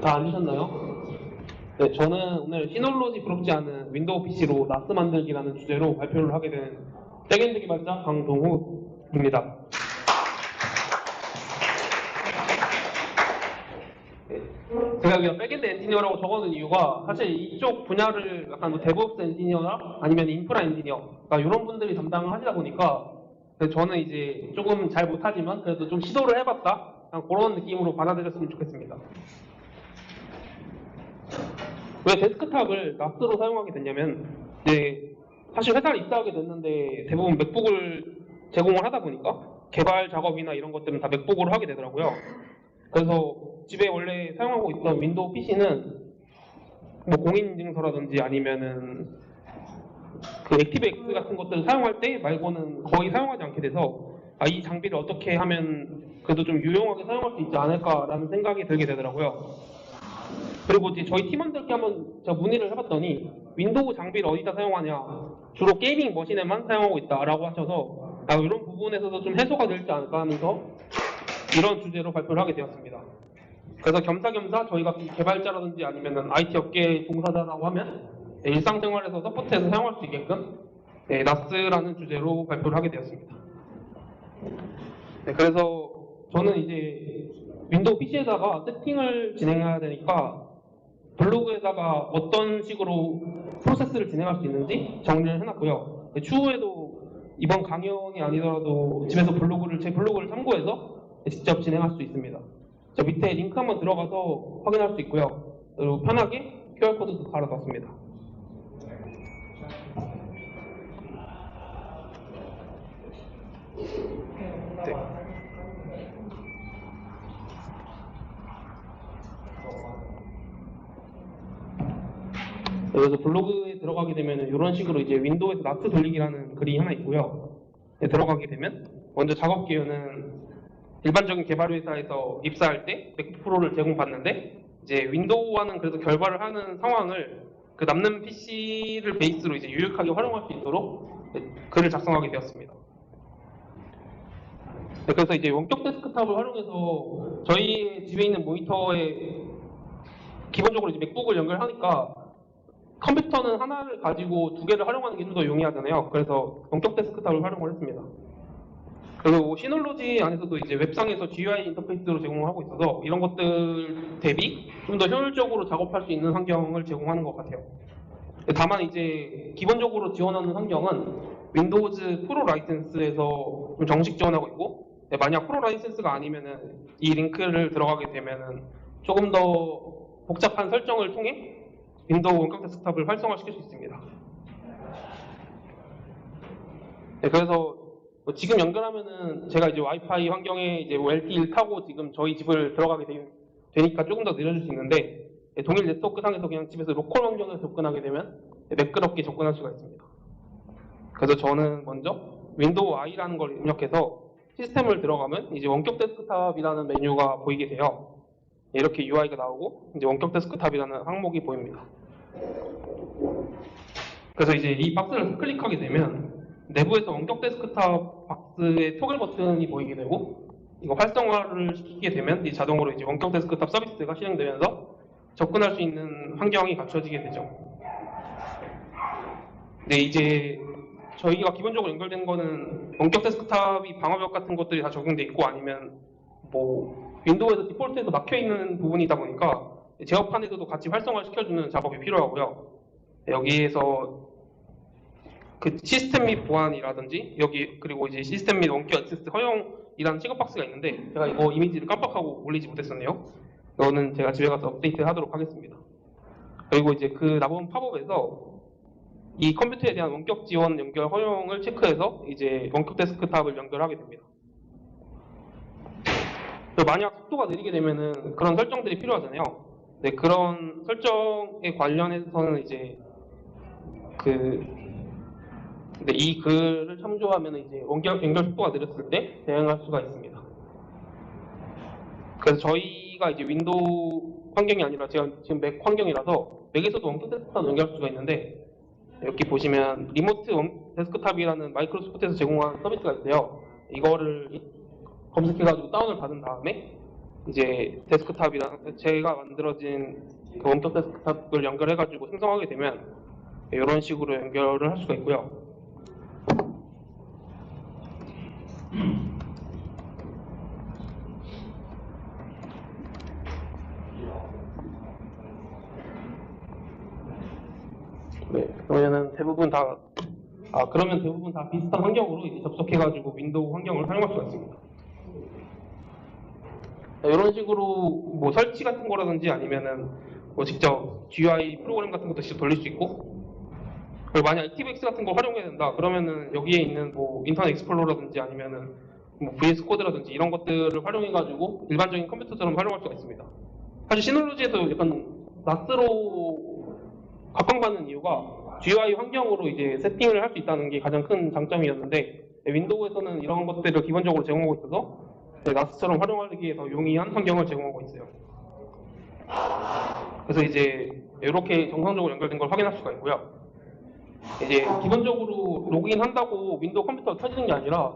다 앉으셨나요? 네, 저는 오늘 시놀로지 부럽지 않은 윈도우 PC로 나스 만들기라는 주제로 발표를 하게 된 백엔드 개발자 강동우입니다. 네, 제가 그냥 백엔드 엔지니어라고 적어놓은 이유가 사실 이쪽 분야를 약간 뭐 데브옵스 엔지니어나 아니면 인프라 엔지니어, 그러니까 이런 분들이 담당을 하시다 보니까 저는 이제 조금 잘 못하지만 그래도 좀 시도를 해봤다, 그런 느낌으로 받아들였으면 좋겠습니다. 왜 데스크탑을 나스로 사용하게 됐냐면, 이제 사실 회사를 입사하게 됐는데 대부분 맥북을 제공을 하다 보니까 개발 작업이나 이런 것들은 다 맥북으로 하게 되더라고요. 그래서 집에 원래 사용하고 있던 윈도우 PC는 뭐 공인인증서라든지 아니면은 그 액티브엑스 같은 것들을 사용할 때 말고는 거의 사용하지 않게 돼서 이 장비를 어떻게 하면 그래도 좀 유용하게 사용할 수 있지 않을까라는 생각이 들게 되더라고요. 그리고 이제 저희 팀원들께 한번 제가 문의를 해봤더니 윈도우 장비를 어디다 사용하냐, 주로 게이밍 머신에만 사용하고 있다라고 하셔서 이런 부분에서도 좀 해소가 되지 않을까 하면서 이런 주제로 발표를 하게 되었습니다. 그래서 겸사겸사 저희가 개발자라든지 아니면 IT 업계 종사자라고 하면 일상생활에서 서포트해서 사용할 수 있게끔 나스라는 주제로 발표를 하게 되었습니다. 그래서 저는 이제 윈도우 PC에다가 세팅을 진행해야 되니까 블로그에다가 어떤 식으로 프로세스를 진행할 수 있는지 정리를 해놨고요. 추후에도 이번 강연이 아니더라도 집에서 제 블로그를 참고해서 직접 진행할 수 있습니다. 저 밑에 링크 한번 들어가서 확인할 수 있고요. 그리고 편하게 QR코드도 달아놨습니다. 네. 그래서 블로그에 들어가게 되면 이런 식으로 이제 윈도우에서 나스 돌리기라는 글이 하나 있고요. 들어가게 되면 먼저 작업 기회는 일반적인 개발 회사에서 입사할 때 100%를 제공받는데, 이제 윈도우와는 그래도 결발을 하는 상황을 그 남는 PC를 베이스로 이제 유익하게 활용할 수 있도록 글을 작성하게 되었습니다. 그래서 이제 원격 데스크탑을 활용해서 저희 집에 있는 모니터에 기본적으로 이제 맥북을 연결하니까 컴퓨터는 하나를 가지고 두 개를 활용하는 게 좀 더 용이하잖아요. 그래서 원격 데스크탑을 활용을 했습니다. 그리고 시놀로지 안에서도 이제 웹상에서 GUI 인터페이스로 제공하고 있어서 이런 것들 대비 좀 더 효율적으로 작업할 수 있는 환경을 제공하는 것 같아요. 다만 이제 기본적으로 지원하는 환경은 윈도우즈 프로 라이센스에서 좀 정식 지원하고 있고, 만약 프로 라이센스가 아니면은 이 링크를 들어가게 되면은 조금 더 복잡한 설정을 통해 윈도우 원격 데스크탑을 활성화시킬 수 있습니다. 그래서 지금 연결하면은 제가 이제 와이파이 환경에 이제 LTE를 타고 지금 저희 집을 들어가게 되니까 조금 더 느려질 수 있는데, 동일 네트워크 상에서 그냥 집에서 로컬 환경에서 접근하게 되면 매끄럽게 접근할 수가 있습니다. 그래서 저는 먼저 윈도우 I라는 걸 입력해서 시스템을 들어가면 이제 원격 데스크탑이라는 메뉴가 보이게 돼요. 이렇게 UI가 나오고 이제 원격 데스크탑이라는 항목이 보입니다. 그래서 이제 이 박스를 클릭하게 되면 내부에서 원격 데스크탑 박스에 토글 버튼이 보이게 되고, 이거 활성화를 시키게 되면 자동으로 이제 원격 데스크탑 서비스가 실행되면서 접근할 수 있는 환경이 갖춰지게 되죠. 근데 이제 저희가 기본적으로 연결된 거는 원격 데스크탑이 방화벽 같은 것들이 다 적용돼 있고, 아니면 뭐 윈도우에서 디폴트에서 막혀 있는 부분이다 보니까 제어판에서도 같이 활성화 시켜주는 작업이 필요하고요. 여기에서 그 시스템 및 보안이라든지 여기 그리고 이제 시스템 및 원격 액세스 허용이라는 칙업 박스가 있는데, 제가 이거 이미지를 깜빡하고 올리지 못했었네요. 이거는 제가 집에 가서 업데이트 하도록 하겠습니다. 그리고 이제 그 나온 팝업에서 이 컴퓨터에 대한 원격 지원 연결 허용을 체크해서 이제 원격 데스크탑을 연결하게 됩니다. 만약 속도가 느리게 되면은 그런 설정들이 필요하잖아요. 네, 그런 설정에 관련해서는 이제 이 글을 참조하면 이제 원격 연결 속도가 느렸을 때 대응할 수가 있습니다. 그래서 저희가 이제 윈도우 환경이 아니라 제가 지금 맥 환경이라서 맥에서도 원격 데스크탑 연결할 수가 있는데, 여기 보시면 리모트 데스크탑이라는 마이크로소프트에서 제공한 서비스가 있어요. 이거를 검색해가지고 다운을 받은 다음에 이제 데스크탑이랑 제가 만들어진 그 원격 데스크탑을 연결해가지고 생성하게 되면 이런 식으로 연결을 할 수가 있고요. 네, 그러면 대부분 다 비슷한 환경으로 이제 접속해가지고 윈도우 환경을 사용할 수가 있습니다. 이런 식으로 뭐 설치 같은 거라든지 아니면은 뭐 직접 GUI 프로그램 같은 것도 직접 돌릴 수 있고, 그리고 만약 ActiveX 같은 걸 활용해야 된다 그러면은 여기에 있는 뭐 인터넷 익스플로러라든지 아니면은 뭐 VS 코드라든지 이런 것들을 활용해가지고 일반적인 컴퓨터처럼 활용할 수가 있습니다. 사실 시놀로지에도 약간 낫스로 각광받는 이유가 GUI 환경으로 이제 세팅을 할 수 있다는 게 가장 큰 장점이었는데, 윈도우에서는 이런 것들을 기본적으로 제공하고 있어서 낫스처럼 활용하기에 더 용이한 환경을 제공하고 있어요. 그래서 이제 이렇게 정상적으로 연결된 걸 확인할 수가 있고요. 이제 기본적으로 로그인 한다고 윈도우 컴퓨터가 켜지는 게 아니라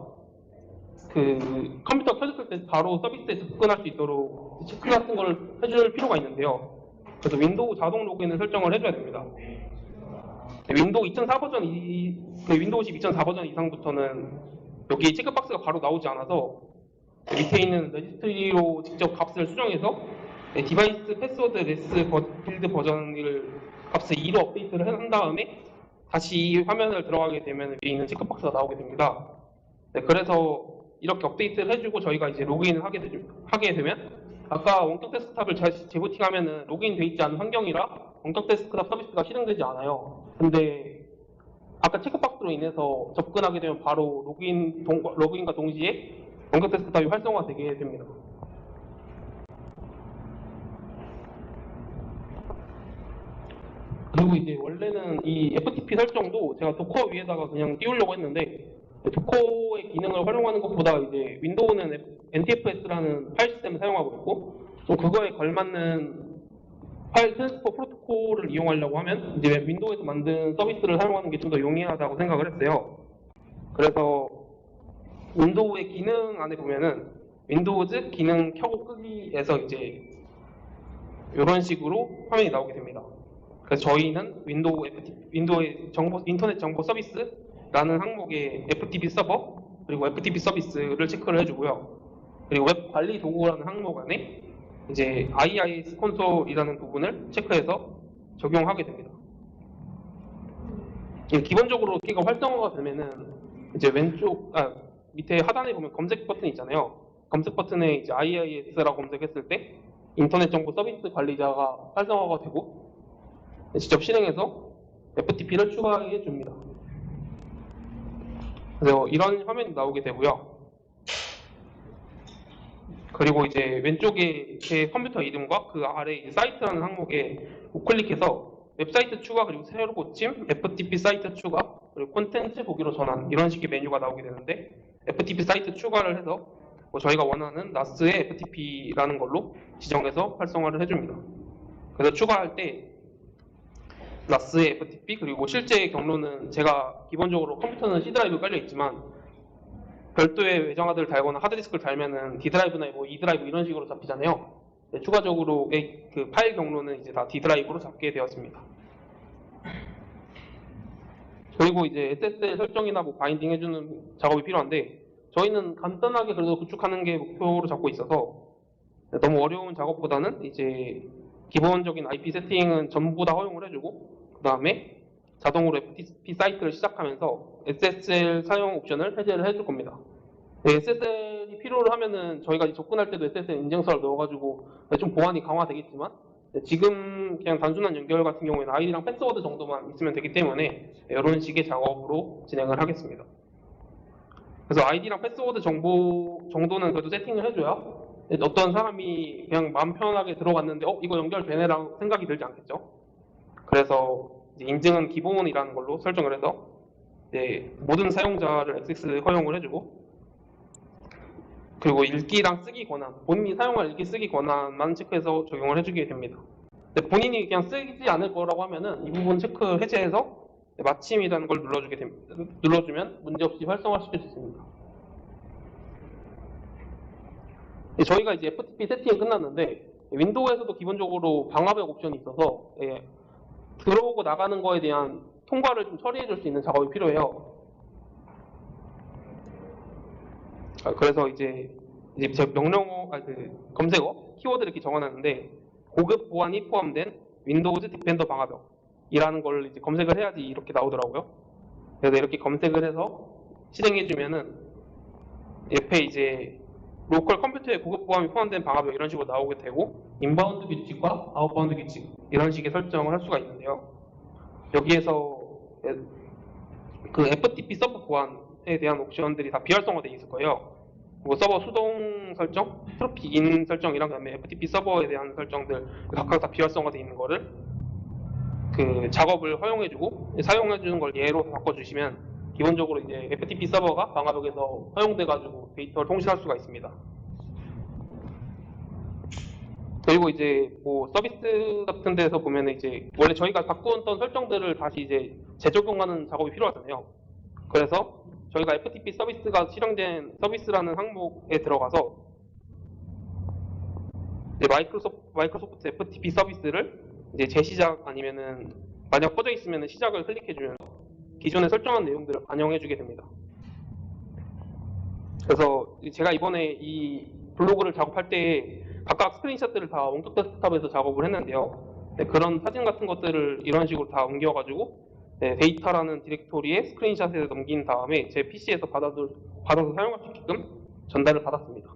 그 컴퓨터 켜졌을 때 바로 서비스에 접근할 수 있도록 체크 같은 걸 해줄 필요가 있는데요. 그래서 윈도우 자동 로그인을 설정을 해줘야 됩니다. 윈도우 2004 버전 윈도우 10 2004 버전 이상부터는 여기 체크박스가 바로 나오지 않아서 밑에 있는 레지스트리로 직접 값을 수정해서 디바이스 패스워드 레스 빌드 버전을 값을 2로 업데이트를 한 다음에 다시 이 화면을 들어가게 되면 위에 있는 체크박스가 나오게 됩니다. 네, 그래서 이렇게 업데이트를 해주고 저희가 이제 로그인을 하게 되면 아까 원격 데스크탑을 재부팅하면은 로그인 돼 있지 않은 환경이라 원격 데스크탑 서비스가 실행되지 않아요. 근데 아까 체크박스로 인해서 접근하게 되면 바로 로그인과 동시에 원격 데스크탑이 활성화되게 됩니다. 그리고 이제 원래는 이 FTP 설정도 제가 도커 위에다가 그냥 띄우려고 했는데 도커의 기능을 활용하는 것보다 이제 윈도우는 NTFS라는 파일 시스템을 사용하고 있고 또 그거에 걸맞는 파일 트랜스퍼 프로토콜을 이용하려고 하면 이제 윈도우에서 만든 서비스를 사용하는 게 좀 더 용이하다고 생각을 했어요. 그래서 윈도우의 기능 안에 보면은 윈도우즈 기능 켜고 끄기에서 이제 이런 식으로 화면이 나오게 됩니다. 그래서 저희는 윈도우의 인터넷 정보 서비스라는 항목에 FTP 서버 그리고 FTP 서비스를 체크를 해주고요. 그리고 웹 관리 도구라는 항목 안에 이제 IIS 콘솔이라는 부분을 체크해서 적용하게 됩니다. 기본적으로 기가 활성화가 되면은 이제 밑에 하단에 보면 검색 버튼 있잖아요. 검색 버튼에 이제 IIS라고 검색했을 때 인터넷 정보 서비스 관리자가 활성화가 되고 직접 실행해서 FTP를 추가해 줍니다. 그래서 이런 화면이 나오게 되고요. 그리고 이제 왼쪽에 제 컴퓨터 이름과 그 아래 이제 사이트라는 항목에 우클릭해서 웹사이트 추가 그리고 새로 고침, FTP 사이트 추가 그리고 콘텐츠 보기로 전환 이런 식의 메뉴가 나오게 되는데 FTP 사이트 추가를 해서 뭐 저희가 원하는 나스의 FTP라는 걸로 지정해서 활성화를 해줍니다. 그래서 추가할 때 나스의 FTP 그리고 실제 경로는 제가 기본적으로 컴퓨터는 C 드라이브 깔려 있지만 별도의 외장하드를 달거나 하드디스크를 달면은 D 드라이브나 뭐 E 드라이브 이런 식으로 잡히잖아요. 네, 추가적으로 그 파일 경로는 이제 다 D 드라이브로 잡게 되었습니다. 그리고 이제 SSL 설정이나 뭐 바인딩 해주는 작업이 필요한데 저희는 간단하게 그래도 구축하는 게 목표로 잡고 있어서 너무 어려운 작업보다는 이제 기본적인 IP 세팅은 전부 다 허용을 해주고 그 다음에 자동으로 FTP 사이트를 시작하면서 SSL 사용 옵션을 해제를 해줄 겁니다. 네, SSL이 필요로 하면은 저희가 접근할 때도 SSL 인증서를 넣어가지고 좀 보안이 강화되겠지만 지금 그냥 단순한 연결 같은 경우에는 아이디랑 패스워드 정도만 있으면 되기 때문에 이런 식의 작업으로 진행을 하겠습니다. 그래서 아이디랑 패스워드 정보 정도는 그래도 세팅을 해줘야 어떤 사람이 그냥 마음 편하게 들어갔는데 이거 연결되네라고 생각이 들지 않겠죠. 그래서 인증은 기본이라는 걸로 설정을 해서 모든 사용자를 액세스 허용을 해주고 그리고 읽기랑 쓰기 권한, 본인이 사용할 읽기 쓰기 권한만 체크해서 적용을 해주게 됩니다. 본인이 그냥 쓰지 않을 거라고 하면은 이 부분 체크 해제해서 마침이라는 걸 눌러주면 문제없이 활성화시킬 수 있습니다. 저희가 이제 FTP 세팅이 끝났는데 윈도우에서도 기본적으로 방화벽 옵션이 있어서 들어오고 나가는 거에 대한 통과를 좀 처리해 줄 수 있는 작업이 필요해요. 그래서 이제 제 검색어 키워드를 이렇게 적어놨는데 고급 보안이 포함된 윈도우즈 디펜더 방화벽이라는 걸 이제 검색을 해야지 이렇게 나오더라고요. 그래서 이렇게 검색을 해서 실행해주면은 옆에 이제 로컬 컴퓨터에 고급 보안이 포함된 방화벽 이런 식으로 나오게 되고 인바운드 규칙과 아웃바운드 규칙 이런 식의 설정을 할 수가 있는데요. 여기에서 그 FTP 서버 보안에 대한 옵션들이 다 비활성화되어 있을 거예요. 뭐 서버 수동 설정, 트로피 인 설정이랑 그다음에 FTP 서버에 대한 설정들 각각 다 비활성화되어 있는 거를 그 작업을 허용해주고 사용해주는 걸 예로 바꿔주시면 기본적으로 이제 FTP 서버가 방화벽에서 허용돼가지고 데이터를 통신할 수가 있습니다. 그리고 이제 뭐 서비스 같은 데서 보면 이제 원래 저희가 바꾸었던 설정들을 다시 이제 재적용하는 작업이 필요하잖아요. 그래서 저희가 FTP 서비스가 실행된 서비스라는 항목에 들어가서 이제 마이크로소프트 FTP 서비스를 이제 재시작 아니면은 만약 꺼져 있으면 시작을 클릭해주면 기존에 설정한 내용들을 반영해주게 됩니다. 그래서 제가 이번에 이 블로그를 작업할 때 각각 스크린샷들을 다 원격 데스크탑에서 작업을 했는데요. 그런 사진 같은 것들을 이런 식으로 다 옮겨가지고 데이터라는 디렉토리에 스크린샷에 넘긴 다음에 제 PC에서 받아서 사용할 수 있게끔 전달을 받았습니다.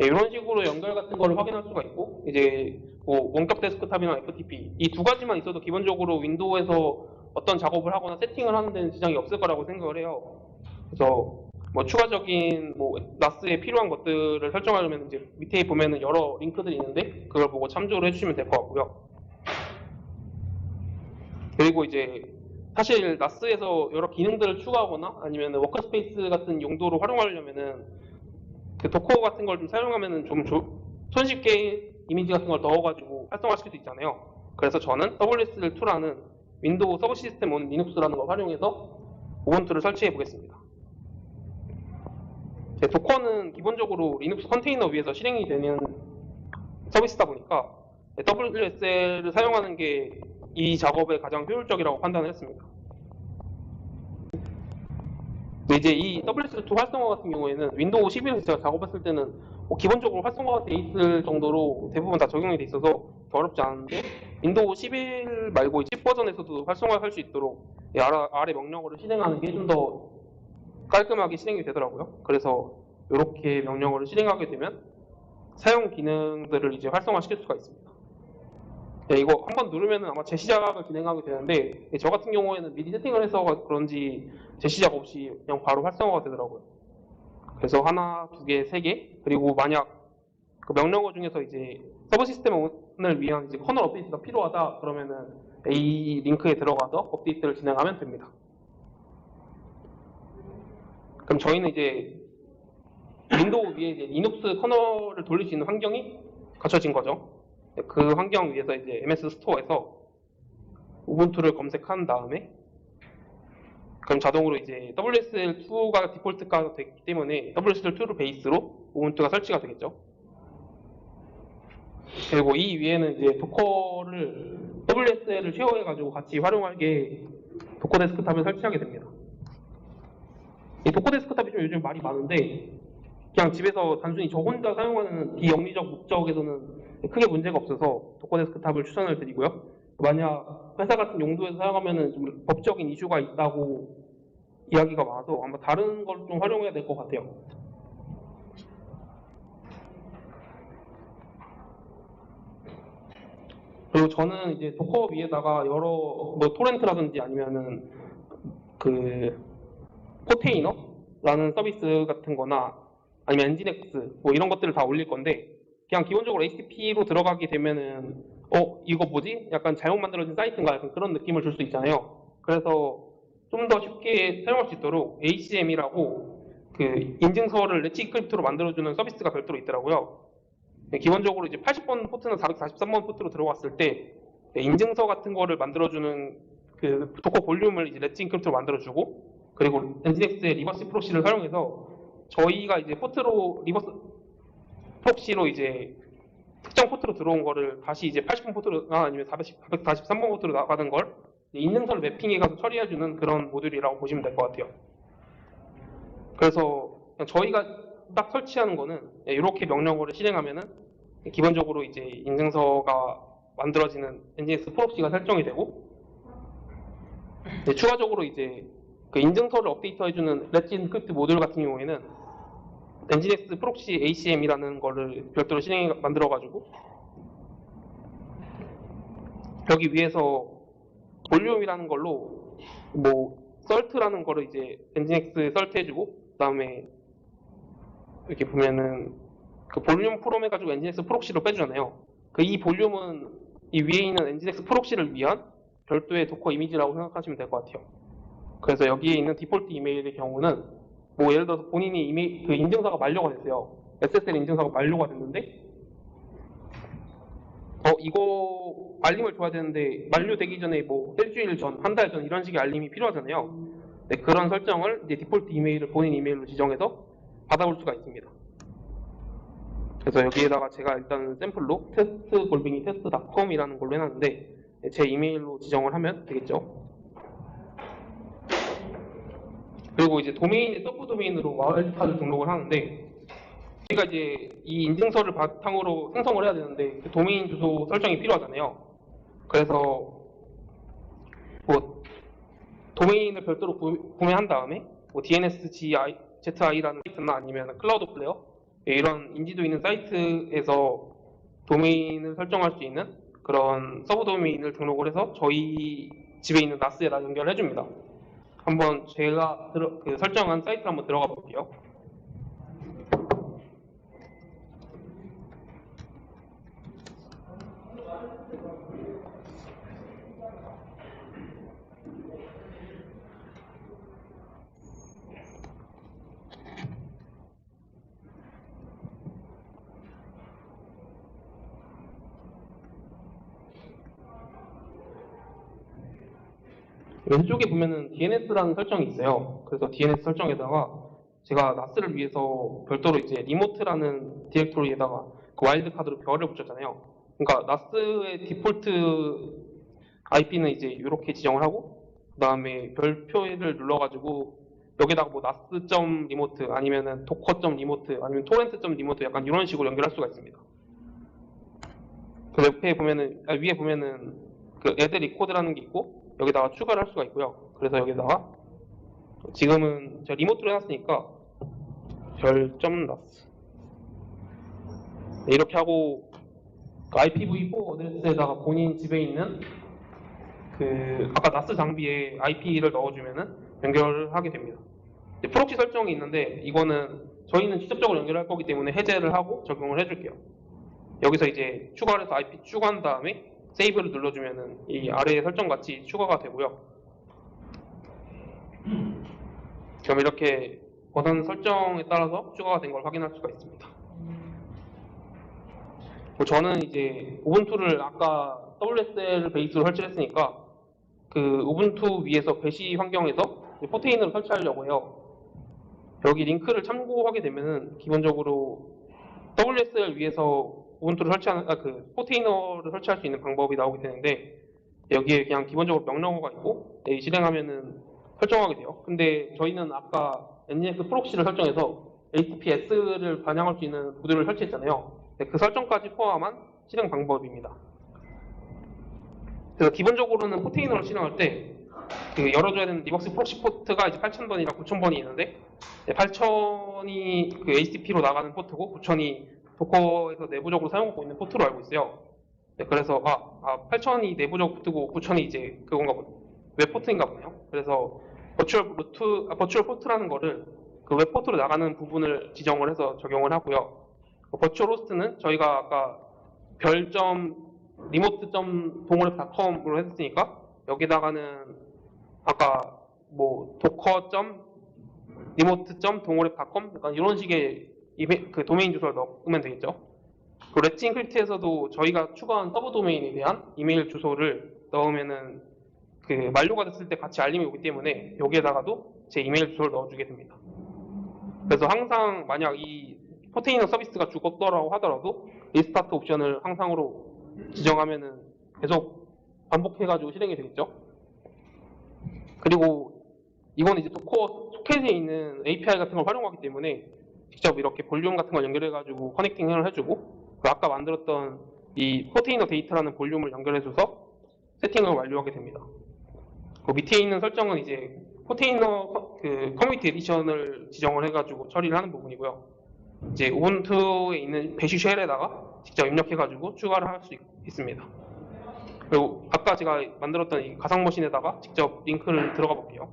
이런 식으로 연결 같은 거를 확인할 수가 있고 이제 뭐 원격 데스크탑이나 FTP 이 두 가지만 있어도 기본적으로 윈도우에서 어떤 작업을 하거나 세팅을 하는 데는 지장이 없을 거라고 생각을 해요. 그래서 뭐 추가적인 뭐 나스에 필요한 것들을 설정하려면 이제 밑에 보면은 여러 링크들이 있는데 그걸 보고 참조를 해주시면 될 것 같고요. 그리고 이제 사실 나스에서 여러 기능들을 추가하거나 아니면 워크스페이스 같은 용도로 활용하려면은 그 도커 같은 걸 좀 사용하면은 좀 손쉽게 이미지 같은 걸 넣어가지고 활성화시킬 수 있잖아요. 그래서 저는 WSL2라는 윈도우 서브 시스템 온 리눅스라는 걸 활용해서 우분투를 설치해 보겠습니다. 도커는 기본적으로 리눅스 컨테이너 위에서 실행이 되는 서비스다 보니까 WSL을 사용하는 게 이 작업에 가장 효율적이라고 판단을 했습니다. 이제 이 WSL2 활성화 같은 경우에는 윈도우 11에서 제가 작업했을 때는 뭐 기본적으로 활성화가 돼 있을 정도로 대부분 다 적용이 돼 있어서 어렵지 않은데 윈도우 11 말고 10 버전에서도 활성화할 수 있도록 아래 명령어를 실행하는 게 좀 더 깔끔하게 실행이 되더라고요. 그래서 이렇게 명령어를 실행하게 되면 사용 기능들을 이제 활성화시킬 수가 있습니다. 이거 한번 누르면 아마 재시작을 진행하게 되는데 저 같은 경우에는 미리 세팅을 해서 그런지 재시작 없이 그냥 바로 활성화가 되더라고요. 그래서 하나, 두 개, 세 개, 그리고 만약 그 명령어 중에서 이제 서버 시스템을 위한 이제 커널 업데이트가 필요하다 그러면은 이 링크에 들어가서 업데이트를 진행하면 됩니다. 그럼 저희는 이제 윈도우 위에 이제 리눅스 커널을 돌릴 수 있는 환경이 갖춰진 거죠. 그 환경 위에서 이제 MS 스토어에서 우분투를 검색한 다음에 그럼 자동으로 이제 WSL2가 디폴트가 됐기 때문에 WSL2를 베이스로 우분투가 설치가 되겠죠. 그리고 이 위에는 이제 도커를 WSL을 쉐어해가지고 같이 활용하게 도커 데스크탑을 설치하게 됩니다. 이 도커 데스크탑이 좀 요즘 말이 많은데 그냥 집에서 단순히 저 혼자 사용하는 비영리적 목적에서는 크게 문제가 없어서 도커 데스크탑을 추천을 드리고요. 만약 회사 같은 용도에서 사용하면 좀 법적인 이슈가 있다고 이야기가 많아서 아마 다른 걸 좀 활용해야 될 것 같아요. 그리고 저는 이제 도커 위에다가 여러 뭐 토렌트라든지 아니면은 그 포테이너라는 서비스 같은 거나 아니면 엔진엑스 뭐 이런 것들을 다 올릴 건데 그냥 기본적으로 HTTP로 들어가게 되면은 이거 뭐지? 약간 잘못 만들어진 사이트인가 약간 그런 느낌을 줄 수 있잖아요. 그래서 좀 더 쉽게 사용할 수 있도록 HCM이라고 그 인증서를 렛치 인크립트로 만들어주는 서비스가 별도로 있더라고요. 기본적으로 이제 80번 포트나 443번 포트로 들어갔을 때 인증서 같은 거를 만들어주는 그 도커 볼륨을 이제 렛치 인크립트로 만들어주고 그리고 엔진엑스의 리버스 프로시를 사용해서 저희가 이제 포트로 리버스 프록시로 이제 특정 포트로 들어온 거를 다시 이제 80번 포트로나 아니면 443번 포트로 나가는 걸 인증서를 매핑해가서 처리해주는 그런 모듈이라고 보시면 될 것 같아요. 그래서 저희가 딱 설치하는 거는 이렇게 명령어를 실행하면은 기본적으로 이제 인증서가 만들어지는 NGX 프록시가 설정이 되고, 추가적으로 이제 그 인증서를 업데이트해주는 렛츠 인크립트 모듈 같은 경우에는 NGX 프록시 ACM이라는 거를 별도로 만들어가지고 여기 위에서 볼륨이라는 걸로 뭐 썰트라는 거를 이제 NGX 썰트 해주고, 그 다음에 이렇게 보면은 그 볼륨 프롬 해가지고 NGX 프록시로 빼주잖아요. 그 이 볼륨은 이 위에 있는 NGX 프록시를 위한 별도의 도커 이미지라고 생각하시면 될 것 같아요. 그래서 여기에 있는 디폴트 이메일의 경우는 뭐 예를 들어서 본인이 이메일 그 인증서가 만료가 됐어요. SSL 인증서가 만료가 됐는데 이거 알림을 줘야 되는데 만료되기 전에 뭐 일주일 전, 한 달 전 이런 식의 알림이 필요하잖아요. 네, 그런 설정을 이제 디폴트 이메일을 본인 이메일로 지정해서 받아볼 수가 있습니다. 그래서 여기에다가 제가 일단 샘플로 test-test.com이라는 걸로 해놨는데 제 이메일로 지정을 하면 되겠죠. 그리고 이제 도메인의 서브 도메인으로 와일드카드 등록을 하는데, 저희가 이제 이 인증서를 바탕으로 생성을 해야 되는데 그 도메인 주소 설정이 필요하잖아요. 그래서 뭐 도메인을 별도로 구매한 다음에 뭐 DNSZI라는 사이트나 아니면 클라우드 플레어 이런 인지도 있는 사이트에서 도메인을 설정할 수 있는 그런 서브 도메인을 등록을 해서 저희 집에 있는 NAS에다 연결해 줍니다. 한번 제가 그 설정한 사이트를 한번 들어가 볼게요. 왼쪽에 보면은 DNS라는 설정이 있어요. 그래서 DNS 설정에다가 제가 NAS를 위해서 별도로 이제 리모트라는 디렉토리에다가 그 와일드카드로 별을 붙였잖아요. 그러니까 NAS의 디폴트 IP는 이제 이렇게 지정을 하고, 그 다음에 별표를 눌러가지고 여기다가 뭐 nas.remote 아니면은 docker.remote 아니면 torrent.remote 약간 이런 식으로 연결할 수가 있습니다. 그 옆에 보면은 위에 보면은 그 add record라는 게 있고 여기다가 추가를 할 수가 있고요. 그래서 여기다가 지금은 제가 리모트로 해놨으니까 별점.nas 이렇게 하고 그 IPv4 어드레스에다가 본인 집에 있는 그 아까 NAS 장비에 IP를 넣어주면은 연결을 하게 됩니다. 프록시 설정이 있는데 이거는 저희는 직접적으로 연결할 거기 때문에 해제를 하고 적용을 해줄게요. 여기서 이제 추가를 해서 IP 추가한 다음에 세이브를 눌러주면은 이 아래의 설정 같이 추가가 되고요. 그럼 이렇게 원하는 설정에 따라서 추가가 된 걸 확인할 수가 있습니다. 저는 이제 우분투를 아까 WSL 베이스로 설치를 했으니까 그 우분투 위에서 배시 환경에서 포테인으로 설치하려고 해요. 여기 링크를 참고하게 되면은 기본적으로 WSL 위에서 우분투를 설치하는 그 포테이너를 설치할 수 있는 방법이 나오게 되는데 여기에 그냥 기본적으로 명령어가 있고 실행하면은 설정하게 돼요. 근데 저희는 아까 NGX 프록시를 설정해서 HTTPS를 반영할 수 있는 모듈을 설치했잖아요. 그 설정까지 포함한 실행 방법입니다. 그래서 기본적으로는 포테이너를 실행할 때 그 열어줘야 되는 리벅스 프록시 포트가 이제 8000번이랑 9000번이 있는데 8000이 그 HTTP로 나가는 포트고 9000이 도커에서 내부적으로 사용하고 있는 포트로 알고 있어요. 그래서 8000이 내부적 포트고 9000이 이제 그건가 보네. 웹 포트인가 보네요. 그래서 버추얼 포트라는 거를 그 웹 포트로 나가는 부분을 지정을 해서 적용을 하고요. 버추얼 호스트는 저희가 아까 별점 remote.동호랩.com으로 했으니까 여기다가는 아까 뭐 docker.remote.동호랩.com 약간 이런 식의 그 도메인 주소를 넣으면 되겠죠. 그 렛츠 인크립트에서도 저희가 추가한 서브 도메인에 대한 이메일 주소를 넣으면은 그 만료가 됐을 때 같이 알림이 오기 때문에 여기에다가도 제 이메일 주소를 넣어주게 됩니다. 그래서 항상 만약 이 포테이너 서비스가 죽었더라고 하더라도 리스타트 옵션을 항상으로 지정하면은 계속 반복해가지고 실행이 되겠죠. 그리고 이거는 이제 도커 소켓에 있는 API 같은 걸 활용하기 때문에 직접 이렇게 볼륨 같은 걸 연결해가지고 커넥팅을 해주고 그 아까 만들었던 이 포테이너 데이터라는 볼륨을 연결해줘서 세팅을 완료하게 됩니다. 그 밑에 있는 설정은 이제 포테이너 그 커뮤니티 에디션을 지정을 해가지고 처리를 하는 부분이고요. 이제 우분투에 있는 배시 쉘에다가 직접 입력해가지고 추가를 할 수 있습니다. 그리고 아까 제가 만들었던 이 가상 머신에다가 직접 링크를 들어가 볼게요.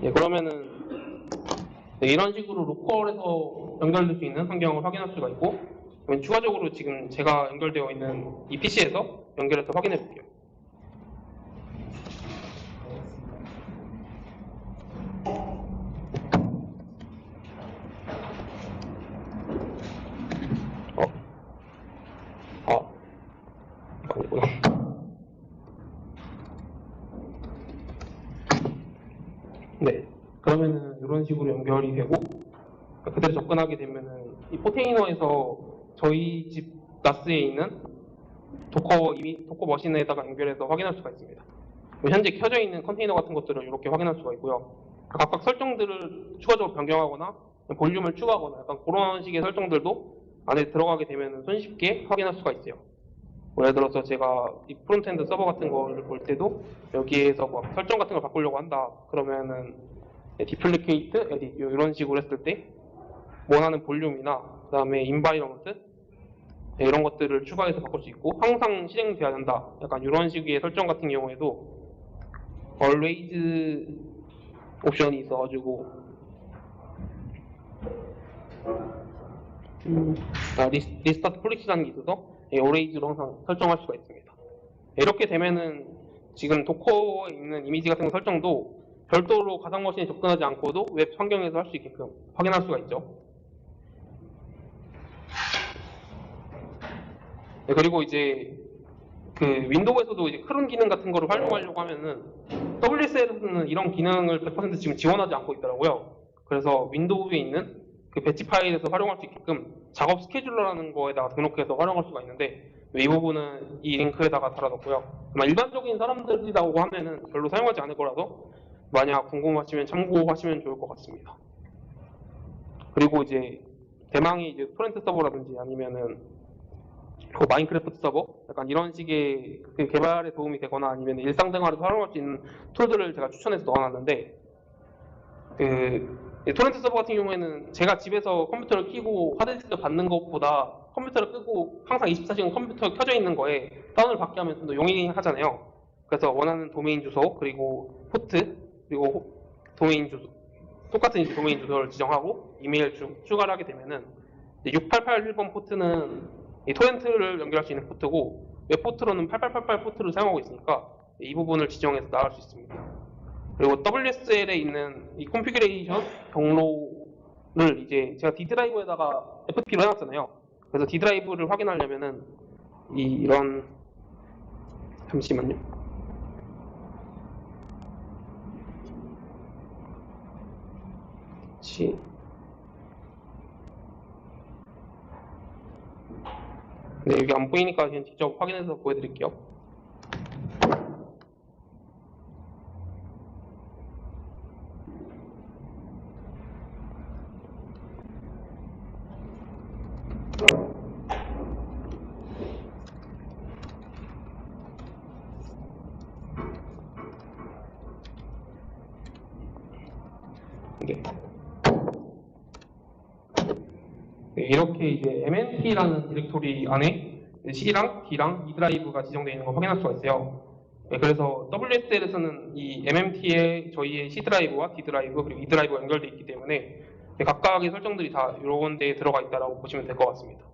예, 그러면은 네, 이런 식으로 로컬에서 연결될 수 있는 환경을 확인할 수가 있고, 그러면 추가적으로 지금 제가 연결되어 있는 이 PC에서 연결해서 확인해 볼게요. 아니구나. 네, 그러면은 이런 식으로 연결이 되고 그대로 접근하게 되면은 이 포테이너에서 저희 집 나스에 있는 도커 머신에다가 연결해서 확인할 수가 있습니다. 현재 켜져 있는 컨테이너 같은 것들을 이렇게 확인할 수가 있고요. 각각 설정들을 추가적으로 변경하거나 볼륨을 추가하거나 약간 그런 식의 설정들도 안에 들어가게 되면 손쉽게 확인할 수가 있어요. 예를 들어서 제가 이 프론트엔드 서버 같은 거를 볼 때도 여기에서 뭐 설정 같은 걸 바꾸려고 한다 그러면은 디플리케이트, 에딧 이런 식으로 했을 때 원하는 볼륨이나 그 다음에 인바이러먼트 이런 것들을 추가해서 바꿀 수 있고 항상 실행돼야 된다 약간 이런 식의 설정 같은 경우에도 always 옵션이 있어가지고 리스타트 폴리시라는 게 있어서 always로 항상 설정할 수가 있습니다. 이렇게 되면은 지금 도커에 있는 이미지 같은 거 설정도 별도로 가상 머신에 접근하지 않고도 웹 환경에서 할 수 있게끔 확인할 수가 있죠. 네, 그리고 이제 그 윈도우에서도 이제 크론 기능 같은 거를 활용하려고 하면은 WSL에서는 이런 기능을 100% 지금 지원하지 않고 있더라고요. 그래서 윈도우에 있는 그 배치 파일에서 활용할 수 있게끔 작업 스케줄러라는 거에다가 등록해서 활용할 수가 있는데 이 부분은 이 링크에다가 달아놓고요. 일반적인 사람들이라고 하면은 별로 사용하지 않을 거라서 만약 궁금하시면 참고하시면 좋을 것 같습니다. 그리고 이제 대망의 이제 토렌트 서버라든지 아니면은 그 마인크래프트 서버 약간 이런 식의 그 개발에 도움이 되거나 아니면 일상생활에서 활용할 수 있는 툴들을 제가 추천해서 넣어놨는데 그 토렌트 서버 같은 경우에는 제가 집에서 컴퓨터를 켜고 하드디스크 받는 것보다 컴퓨터를 끄고 항상 24시간 컴퓨터 켜져 있는 거에 다운을 받게 하면 좀 더 용이하잖아요. 그래서 원하는 도메인 주소 그리고 포트 그리고 도메인 주소 똑같은 이제 도메인 주소를 지정하고 이메일 추가를 하게 되면은 6881번 포트는 이 토렌트를 연결할 수 있는 포트고 웹 포트로는 8888 포트를 사용하고 있으니까 이 부분을 지정해서 나갈 수 있습니다. 그리고 WSL에 있는 이 컨피그레이션 경로를 이제 제가 D 드라이브에다가 FTP로 해놨잖아요. 그래서 D 드라이브를 확인하려면은 이런 잠시만요. 네, 여기 안 보이니까 그냥 직접 확인해서 보여드릴게요. 네, 이렇게 이제 MNT라는 디렉토리 안에 C랑 D랑 E 드라이브가 지정되어 있는 걸 확인할 수가 있어요. 네, 그래서 WSL에서는 이 MMT에 저희의 C 드라이브와 D 드라이브 그리고 E 드라이브가 연결되어 있기 때문에 각각의 설정들이 다 이런 데에 들어가 있다고 보시면 될 것 같습니다.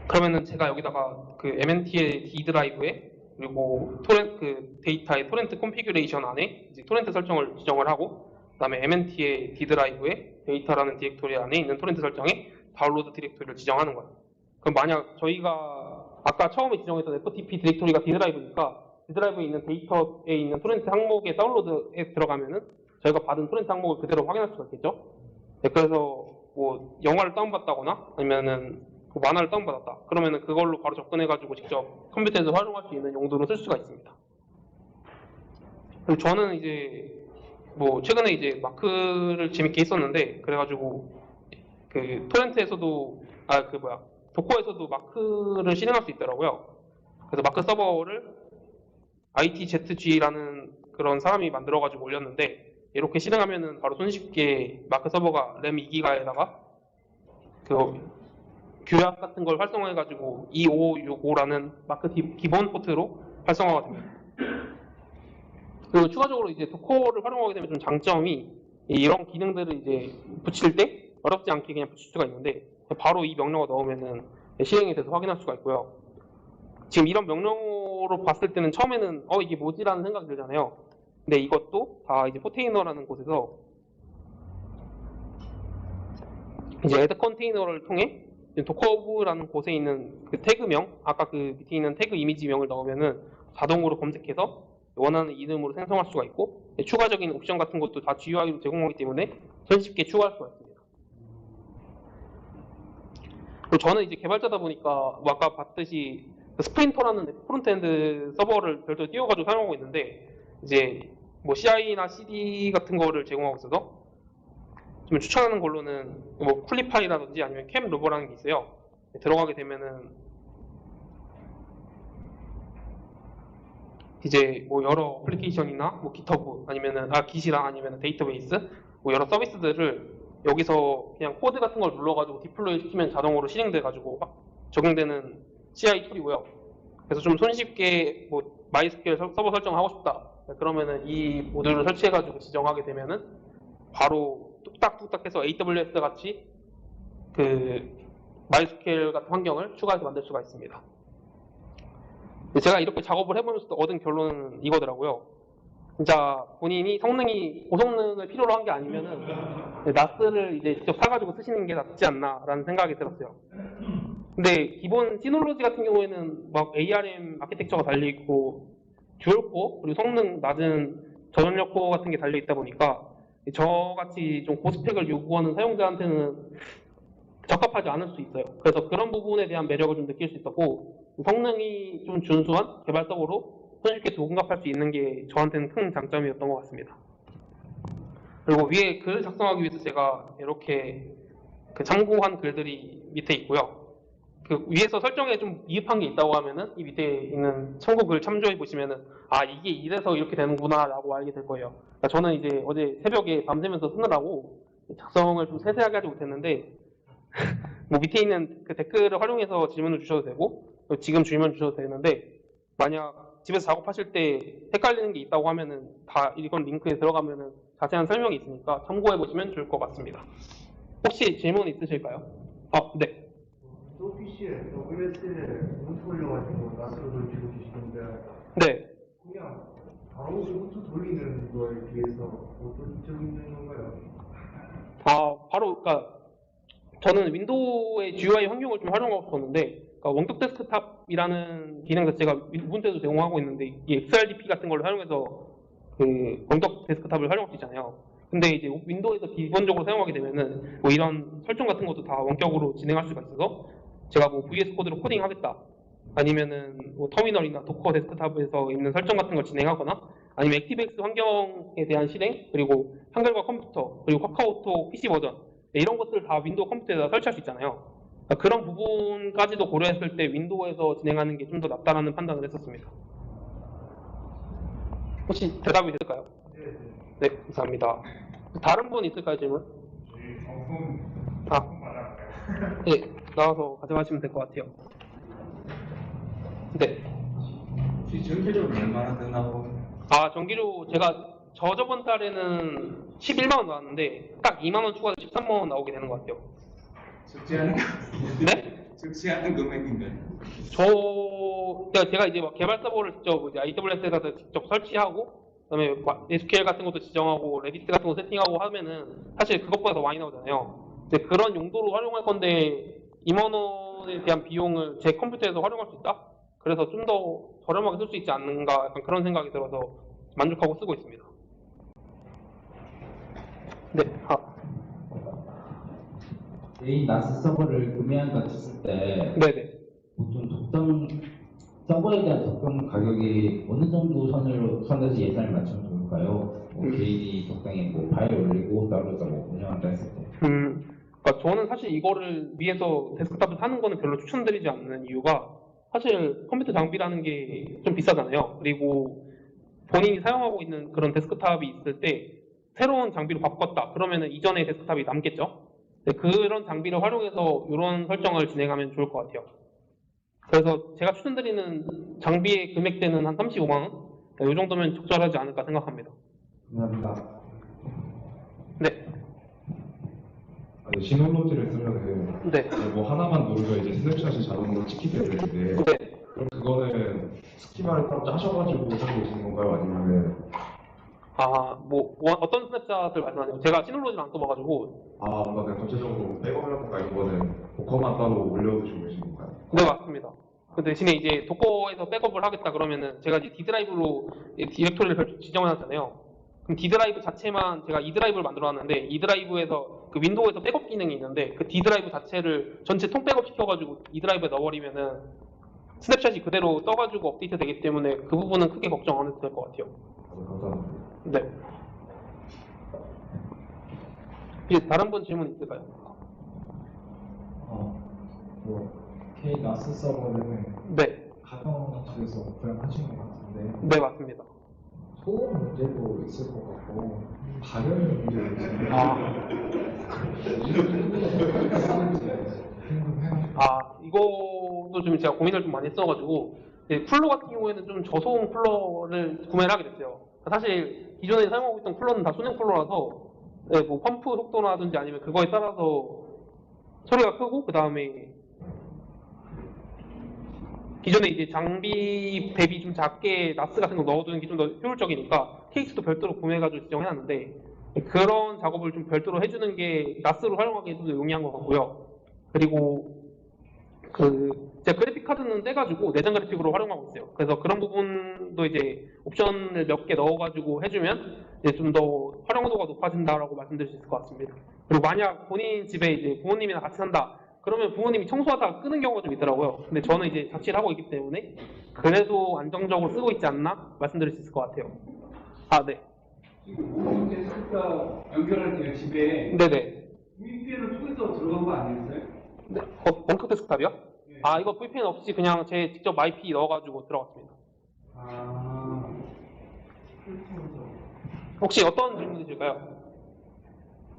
그러면은 제가 여기다가 그 MNT의 D 드라이브에 그리고 그 데이터의 토렌트 컨피규레이션 안에 이제 토렌트 설정을 지정을 하고 그다음에 MNT의 D 드라이브에 데이터라는 디렉토리 안에 있는 토렌트 설정에 다운로드 디렉토리를 지정하는 거예요. 그럼 만약 저희가 아까 처음에 지정했던 FTP 디렉토리가 D 드라이브니까 D드라이브에 있는 데이터에 있는 토렌트 항목에 다운로드에 들어가면은 저희가 받은 토렌트 항목을 그대로 확인할 수가 있겠죠. 네, 그래서 뭐 영화를 다운받다거나 아니면은 그 만화를 다운받았다. 그러면은 그걸로 바로 접근해가지고 직접 컴퓨터에서 활용할 수 있는 용도로 쓸 수가 있습니다. 그리고 저는 이제 뭐 최근에 이제 마크를 재밌게 했었는데 그래가지고 그 토렌트에서도 도커에서도 마크를 실행할 수 있더라고요. 그래서 마크 서버를 ITZG라는 그런 사람이 만들어가지고 올렸는데 이렇게 실행하면은 바로 손쉽게 마크 서버가 램 2기가에다가 그 규약 같은 걸 활성화해가지고 2565라는 마크 기본 포트로 활성화가 됩니다. 그리고 추가적으로 이제 도커를 활용하게 되면 좀 장점이 이런 기능들을 이제 붙일 때 어렵지 않게 그냥 붙일 수가 있는데 바로 이 명령어 넣으면은 실행이 돼서 확인할 수가 있고요. 지금 이런 명령어로 봤을 때는 처음에는 이게 뭐지라는 생각이 들잖아요. 근데 이것도 다 이제 포테이너라는 곳에서 이제 애드 컨테이너를 통해 도커브라는 곳에 있는 그 태그명, 아까 그 밑에 있는 태그 이미지명을 넣으면은 자동으로 검색해서 원하는 이름으로 생성할 수가 있고 추가적인 옵션 같은 것도 다 GUI로 제공하기 때문에 손쉽게 추가할 수가 있습니다. 그리고 저는 이제 개발자다 보니까 뭐 아까 봤듯이 스프린터라는 프론트엔드 서버를 별도로 띄워가지고 사용하고 있는데 이제 뭐 CI나 CD 같은 거를 제공하고 있어서 좀 추천하는 걸로는 뭐 쿨리파이라든지 아니면 캠로버라는 게 있어요. 들어가게 되면은 이제 뭐 여러 어플리케이션이나 뭐 GitHub 아니면은 깃이랑 아니면 데이터베이스 뭐 여러 서비스들을 여기서 그냥 코드 같은 걸 눌러가지고 디플로이 시키면 자동으로 실행돼가지고 적용되는 CI 툴이고요. 그래서 좀 손쉽게 뭐 MySQL 서버 설정을 하고 싶다. 그러면은 이 모듈을 설치해가지고 지정하게 되면은 바로 뚝딱뚝딱 해서 AWS 같이 그 MySQL 같은 환경을 추가해서 만들 수가 있습니다. 제가 이렇게 작업을 해보면서 얻은 결론은 이거더라고요. 진짜 본인이 고성능을 필요로 한 게 아니면은 나스를 이제 직접 사가지고 쓰시는 게 낫지 않나라는 생각이 들었어요. 근데 기본 시놀로지 같은 경우에는 막 ARM 아키텍처가 달려있고 듀얼코어 그리고 성능 낮은 저전력 코어 같은 게 달려있다 보니까 저같이 좀 고스펙을 요구하는 사용자한테는 적합하지 않을 수 있어요. 그래서 그런 부분에 대한 매력을 좀 느낄 수 있었고 성능이 좀 준수한 개발 서버로 손쉽게 동갑할 수 있는 게 저한테는 큰 장점이었던 것 같습니다. 그리고 위에 글을 작성하기 위해서 제가 이렇게 그 참고한 글들이 밑에 있고요. 그 위에서 설정에 좀 미흡한 게 있다고 하면은 이 밑에 있는 참고글 참조해 보시면은 이게 이래서 이렇게 되는구나 라고 알게 될 거예요. 그러니까 저는 이제 어제 새벽에 밤새면서 쓰느라고 작성을 좀 세세하게 하지 못했는데 뭐 밑에 있는 그 댓글을 활용해서 질문을 주셔도 되고 지금 질문 주셔도 되는데 만약 집에서 작업하실 때 헷갈리는 게 있다고 하면은 다 이건 링크에 들어가면은 자세한 설명이 있으니까 참고해 보시면 좋을 것 같습니다. 혹시 질문 있으실까요? 네. OPC에 WS에 우투 올려가지고 나스로 돌리고 계시는데 네. 그냥 바로 우투 돌리는 거에 비해서 어떤 점이 있는 건가요? 바로 그러니까 저는 윈도우의 GUI 환경을 좀 활용하고 싶었는데 그러니까 원격 데스크탑이라는 기능 자체가 우분투에도 제공하고 있는데 이 XRDP 같은 걸 활용해서 그 원격 데스크탑을 활용할 수 있잖아요. 근데 이제 윈도우에서 기본적으로 사용하게 되면은 뭐 이런 설정 같은 것도 다 원격으로 진행할 수가 있어서 제가 뭐 VS 코드로 코딩하겠다 아니면은 뭐 터미널이나 도커 데스크탑에서 있는 설정 같은 걸 진행하거나 아니면 액티브엑스 환경에 대한 실행 그리고 한글과 컴퓨터 그리고 카카오톡 PC 버전 이런 것들을 다 윈도우 컴퓨터에다 설치할 수 있잖아요. 그러니까 그런 부분까지도 고려했을 때 윈도우에서 진행하는 게 좀 더 낫다라는 판단을 했었습니다. 혹시 대답이 될까요? 네, 감사합니다. 다른 분 있을까요, 질문? 네, 나와서 가져가시면 될 것 같아요. 네. 혹시 전체적으로 얼마나 드나고? 전기료 제가 저번 달에는 11만 원 나왔는데 딱 2만 원 추가해서 13만 원 나오게 되는 것 같아요. 적지 않은 네? 적지 않은 금액인가요? 제가 이제 막 개발 서버를 직접 이제 AWS에다 직접 설치하고 그다음에 SQL 같은 것도 지정하고 레디스 같은 거 세팅하고 하면은 사실 그것보다 더 많이 나오잖아요. 근데 그런 용도로 활용할 건데 2만 원에 대한 비용을 제 컴퓨터에서 활용할 수 있다? 그래서 좀 더 저렴하게 쓸 수 있지 않는가 약간 그런 생각이 들어서 만족하고 쓰고 있습니다. 네, 개인 나스 서버를 구매한다 쳤을 때 네네. 보통 적정 서버에 대한 적정 가격이 어느 정도 선에서 예산을 맞추면 좋을까요? 뭐 개인이 적당히 뭐 파일 올리고 따로서 뭐 운영한다 했을 때. 그러니까 저는 사실 이거를 위해서 데스크탑을 사는 거는 별로 추천드리지 않는 이유가 사실 컴퓨터 장비라는 게 좀 비싸잖아요. 그리고 본인이 사용하고 있는 그런 데스크탑이 있을 때 새로운 장비로 바꿨다. 그러면은 이전의 데스크탑이 남겠죠. 네, 그런 장비를 활용해서 이런 설정을 진행하면 좋을 것 같아요. 그래서 제가 추천드리는 장비의 금액대는 한 35만 원? 네, 이 정도면 적절하지 않을까 생각합니다. 감사합니다. 네, 시놀로지를 쓰면은 네, 뭐 하나만 누르면 이제 스냅샷이 자동으로 찍히게 되는데 네. 그럼 그거는 스키마를 따로 짜셔가지고 하고 계신 건가요? 아니면은 뭐 어떤 스냅샷을 말씀하세요? 제가 시놀로지를 안 써봐가지고. 뭔가 그냥 전체적으로 백업이라든가 이런 거는 도커만 따로 올려두시고 계신 건가요? 네, 맞습니다. 그 대신에 이제 도커에서 백업을 하겠다 그러면은 제가 이제 D 드라이브로 디렉토리를 지정을 하잖아요. 그럼 D 드라이브 자체만 제가 E 드라이브를 만들어놨는데 E 드라이브에서 그 윈도우에서 백업 기능이 있는데 그 D 드라이브 자체를 전체 통 백업 시켜가지고 E 드라이브에 넣어버리면은 스냅샷이 그대로 떠가지고 업데이트 되기 때문에 그 부분은 크게 걱정 안 해도 될 것 같아요. 감사합니다. 네. 이제 다른 분 질문 있을까요? K 나스 서버는 네, 가정 쪽에서 구현하신 것 같은데 네 맞습니다. 소음 문제도 있을 것 같고 발열 문제도 있을 것 같고 이거도 좀 제가 고민을 좀 많이 했어가지고 쿨러 같은 경우에는 좀 저소음 쿨러를 구매를 하게 됐어요. 사실 기존에 사용하고 있던 쿨러는 다 수냉 쿨러라서 뭐 펌프 속도라든지 아니면 그거에 따라서 소리가 크고 그 다음에 기존에 이제 장비 대비 좀 작게 나스 같은 거 넣어두는 게 좀 더 효율적이니까 케이스도 별도로 구매해가지고 지정해놨는데 그런 작업을 좀 별도로 해주는 게 나스로 활용하기에도 용이한 것 같고요. 그리고 제가 그래픽 카드는 떼가지고 내장 그래픽으로 활용하고 있어요. 그래서 그런 부분도 이제 옵션을 몇 개 넣어가지고 해주면 이제 좀 더 활용도가 높아진다라고 말씀드릴 수 있을 것 같습니다. 그리고 만약 본인 집에 이제 부모님이랑 같이 산다. 그러면 부모님이 청소하다가 끄는 경우가 좀 있더라고요. 근데 저는 이제 자취를 하고 있기 때문에 그래도 안정적으로 쓰고 있지 않나 말씀드릴 수 있을 것 같아요. 네. 지금 데스크탑 연결할 때 집에 네네. VPN을 통해서 들어간 거 아니었어요? 네. 원격 데스크탑이요? 이거 VPN 없이 그냥 제 직접 IP 넣어가지고 들어갔습니다. 혹시 어떤 질문이실까요?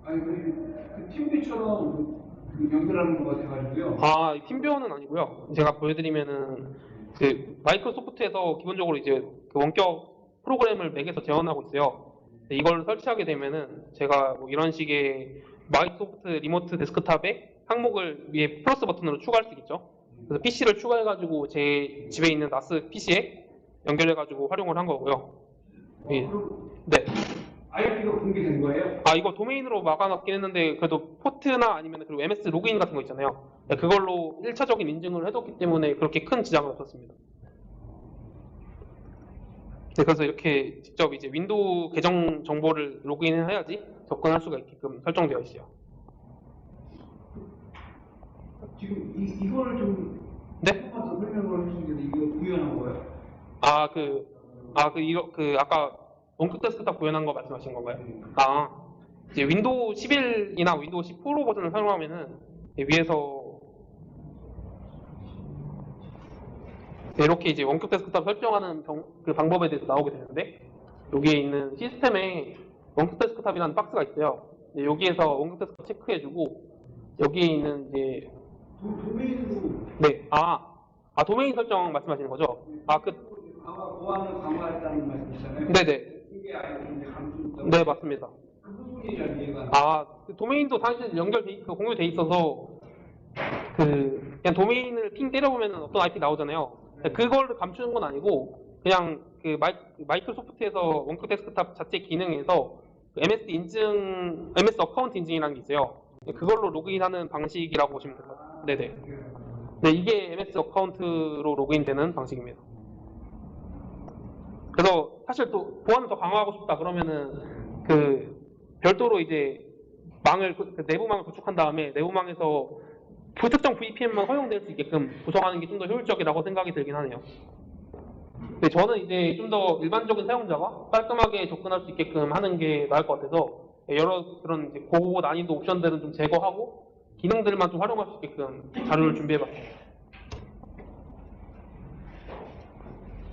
아니 그 TV처럼 연결하는 거 같아가지고요. 팀뷰어는 아니고요. 제가 보여드리면은 그 마이크로소프트에서 기본적으로 이제 그 원격 프로그램을 맥에서 재현하고 있어요. 이걸 설치하게 되면은 제가 뭐 이런 식의 마이크로소프트 리모트 데스크탑에 항목을 위에 플러스 버튼으로 추가할 수 있겠죠. 그래서 PC를 추가해가지고 제 집에 있는 나스 PC에 연결해가지고 활용을 한 거고요. 네. IP가 공개된 거예요? 이거 도메인으로 막아놨긴 했는데 그래도 포트나 아니면 그리고 MS 로그인 같은 거 있잖아요. 그걸로 1차적인 인증을 해뒀기 때문에 그렇게 큰 지장은 없었습니다. 그래서 이렇게 직접 이제 윈도우 계정 정보를 로그인을 해야지 접근할 수가 있게끔 설정되어 있어요. 지금 이거를 좀 네? 조금만 더 설명을 해주시는데 이거 구현한 거예요? 아까 원격 데스크탑 구현한 거 말씀하신 건가요? 이제 윈도우 11이나 윈도우 10 프로 버전을 사용하면은 위에서 이렇게 이제 원격 데스크탑 설정하는 그 방법에 대해서 나오게 되는데 여기에 있는 시스템에 원격 데스크탑이라는 박스가 있어요. 여기에서 원격 데스크탑 체크해주고 여기에 있는 이제 도메인으로 도메인 설정 말씀하시는 거죠? 보안을 강화했다는 말씀이잖아요. 네네. 그게 아니고 감수. 네, 맞습니다. 그 부분이 잘 이해가 안 돼요. 그 도메인도 사실 공유돼 있어서 그냥 도메인을 핑 때려보면 어떤 IP 나오잖아요. 그걸 감추는 건 아니고 그냥 그 마이크로소프트에서 원격 데스크탑 자체 기능에서 MS 어카운트 인증이라는 게 있어요. 그걸로 로그인하는 방식이라고 보시면 돼요. 네네. 네, 이게 MS 어카운트로 로그인되는 방식입니다. 그래서 사실 또 보안을 더 강화하고 싶다 그러면은 그 별도로 이제 내부망을 구축한 다음에 내부망에서 불특정 VPN만 허용될 수 있게끔 구성하는 게 좀 더 효율적이라고 생각이 들긴 하네요. 근데 저는 이제 좀 더 일반적인 사용자가 깔끔하게 접근할 수 있게끔 하는 게 나을 것 같아서 여러 그런 이제 고 난이도 옵션들은 좀 제거하고 기능들만 좀 활용할 수 있게끔 자료를 준비해봤습니다.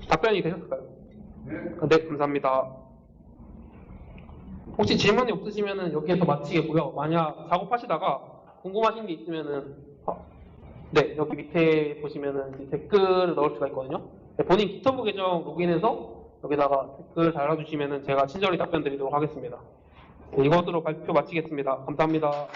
답변이 되셨을까요? 네, 감사합니다. 혹시 질문이 없으시면 여기에서 마치겠고요. 만약 작업하시다가 궁금하신 게 있으면은 네, 여기 밑에 보시면은 이제 댓글을 넣을 수가 있거든요. 네, 본인 기터브 계정 로그인해서 여기다가 댓글 달아주시면은 제가 친절히 답변 드리도록 하겠습니다. 네, 이것으로 발표 마치겠습니다. 감사합니다.